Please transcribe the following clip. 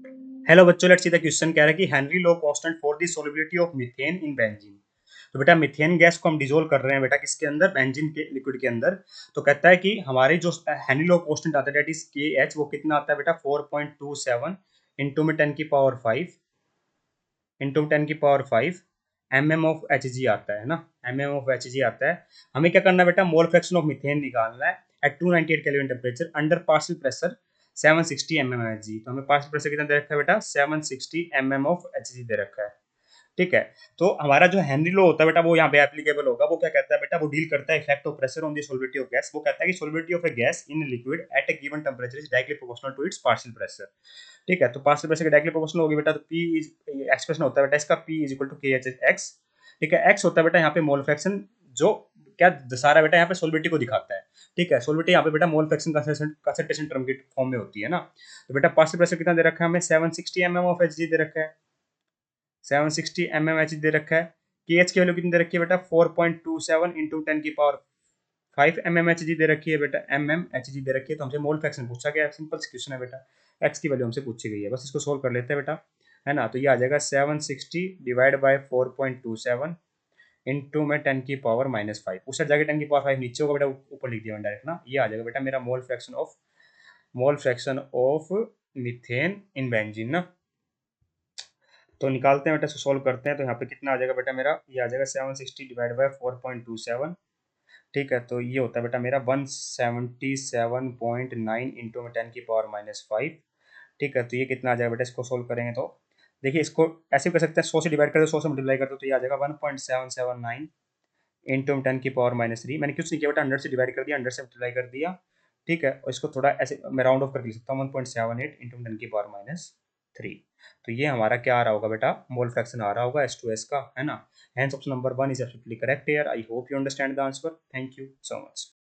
Hello बच्चों, let's see the question कह रहा है कि Henry low constant for the solubility of methane in benzene. तो बेटा मीथेन गैस को हम डिसोल्व कर रहे हैं बेटा किसके अंदर, बेंजीन के लिक्विड के अंदर। तो कहता है कि हमारे जो हेनरी लो कांस्टेंट आता है दैट इज के एच, वो कितना आता है बेटा 4.27 इंटू में 10 की पावर 5 इंटू 10 की power 5 m of H G आता है ना, ऑफ एच जी आता है। हमें क्या करना है बेटा, मोल फ्रैक्शन ऑफ मीथेन निकालना है at 298 kelvin temperature under partial pressure 760 H G. तो हमें पार्शियल प्रेशर कितना दे रखा है बेटा, 760 ऑफ एच जी दे रखा है। ठीक है। तो हमारा जो हेनरी लॉ होता है बेटा वो यहाँ पे एप्लीकेबल होगा। वो क्या कहता है बेटा, वो डील करता है effect of pressure on the solubility of gas. वो कहता है कि solubility of a gas in liquid at a given temperature is directly proportional to its partial pressure. ठीक है। तो पार्शियल प्रेशर के डायरेक्टली प्रोपोर्शनल होगी बेटा, तो पी इज एक्सप्रेशन होता है बेटा इसका, पी इज इक्वल टू के एच एक्स। ठीक है। एक्स होता है बेटा यहाँ पे मोल फ्रैक्शन, जो क्या दर्शा रहा है बेटा यहाँ पे सॉल्बिलिटी को दिखाता है। ठीक है। सॉल्बिलिटी यहाँ पे बेटा मोल फ्रैक्शन कंसंट्रेशन टर्म की फॉर्म में होती है ना। तो बेटा पार्शियल प्रेशर कितना दे रखा है हमें, 760 ऑफ एच जी दे रखा है, 760 एच दे रखा है। के एच की वैल्यू कितनी दे रखी है बेटा, 4.27 इंटू 10 की पावर 5 एच जी दे रखी है बेटा, एच जी दे रखी है। तो हमसे मोल फ्रैक्शन पूछा गया, सिंपल क्वेश्चन है बेटा। एक्स की वैल्यू हमसे पूछी गई है, बस इसको सोल्व कर लेते हैं बेटा, है ना। तो ये आ जाएगा 760 डिवाइड बाई 4.27 इंटू में 10 की पावर -5। उस साइड जाके 10 की पावर 5 नीचे होगा बेटा, ऊपर लिख दिया डायरेक्ट ना। ये आ जाएगा बेटा मेरा mole fraction of methane in benzene ना। तो निकालते हैं बेटा, इसको सोल्व करते हैं। तो यहाँ पे कितना आ जाएगा बेटा मेरा, ये आ जाएगा 760 डिवाइड बाई 4.27। ठीक है। तो ये होता है बेटा मेरा 177.9 इंटू में 10 की पावर -5। ठीक है। तो ये कितना आ जाएगा बेटा, इसको सोल्व करेंगे तो देखिए, इसको ऐसे भी कर सकते हैं, 100 से डिवाइड कर दो, 100 से मल्टीप्लाई कर दो, तो ये आ जाएगा 1.779 इंटू में 10 की पावर-3। मैंने कुछ नहीं किया बेटा, 100 से डिवाइड कर दिया, 100 से मल्टीप्लाई कर दिया। ठीक है। और इसको थोड़ा ऐसे मैं राउंड ऑफ करके लिख सकता हूँ, 1.78 इंटू 10 की पावर-3। तो ये हमारा क्या आ रहा होगा बेटा, मोल फ्रैक्शन आ रहा होगा H2S का, है ना। Hence option number 1 is absolutely correct here. I hope you understand the answer. Thank you so much.